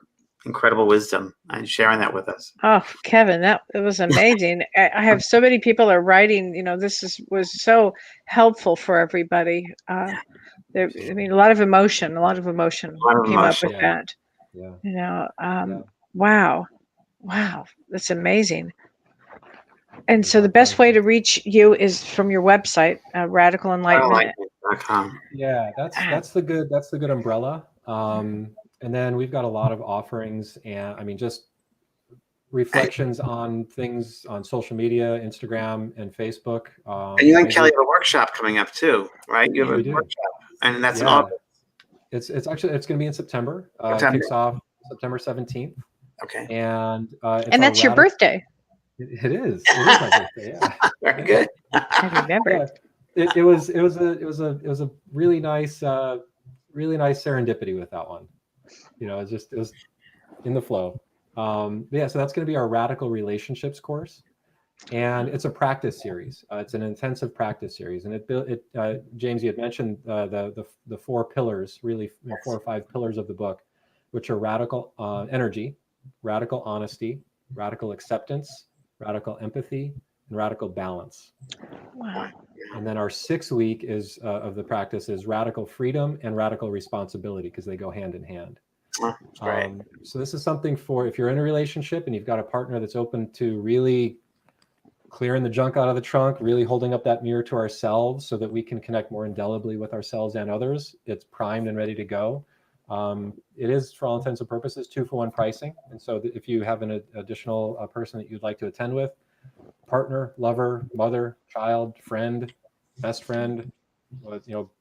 incredible wisdom and sharing that with us. Oh, Kevin, it was amazing. I have so many people are writing, was so helpful for everybody. A lot of emotion came up with that. Yeah. Wow, that's amazing. And so the best way to reach you is from your website, Radical Enlightenment. Yeah, that's the good umbrella. And then we've got a lot of offerings, and just reflections on things on social media, Instagram and Facebook. And you and Kellee have a workshop coming up too, right? You have a workshop, and that's in August. It's going to be in September. It kicks off September 17th. Okay. And that's your birthday. It is. It is my birthday. Yeah. Very good. I remember. Yeah. It was a really nice serendipity with that one. It was in the flow. So that's going to be our Radical Relationships course, and it's a practice series. It's an intensive practice series, and James, you had mentioned the 4 pillars, really 4 or 5 pillars of the book, which are radical energy, radical honesty, radical acceptance, radical empathy, and radical balance. Wow. And then our 6th week of the practice is radical freedom and radical responsibility, because they go hand in hand. Right. So this is something for if you're in a relationship and you've got a partner that's open to really clearing the junk out of the trunk, really holding up that mirror to ourselves so that we can connect more indelibly with ourselves and others. It's primed and ready to go. It is, for all intents and purposes, 2-for-1 pricing. And so if you have an additional person that you'd like to attend with, partner, lover, mother, child, friend, best friend,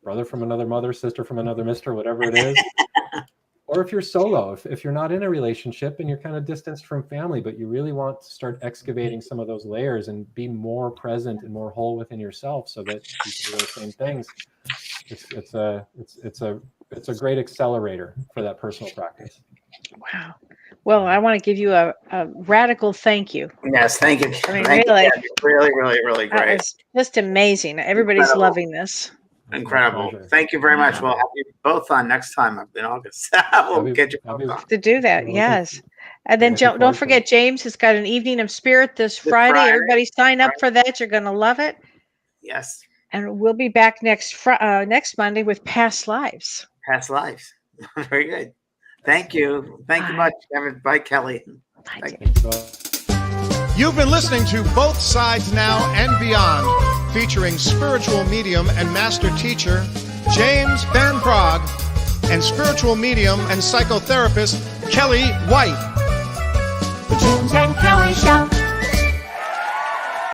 brother from another mother, sister from another mister, whatever it is. Or if you're solo, if you're not in a relationship and you're kind of distanced from family, but you really want to start excavating some of those layers and be more present and more whole within yourself, so that you can do those same things. It's a great accelerator for that personal practice. Wow. Well, I want to give you a radical thank you. Yes, thank you. Really great. It's just amazing. Everybody's loving this. Incredible. Thank you very much. We'll have you both on next time in August. We'll get you to do that. Yes. And then don't forget, James has got an Evening of Spirit this Friday. Everybody sign up for that. You're going to love it. Yes. And we'll be back next Monday with Past Lives. Past Lives. Very good. Thank you. Thank you much, Kevin. Bye, Kellee. Bye. You've been listening to Both Sides Now and Beyond, featuring spiritual medium and master teacher James Van Praagh and spiritual medium and psychotherapist Kellee White. The James and Kellee Show.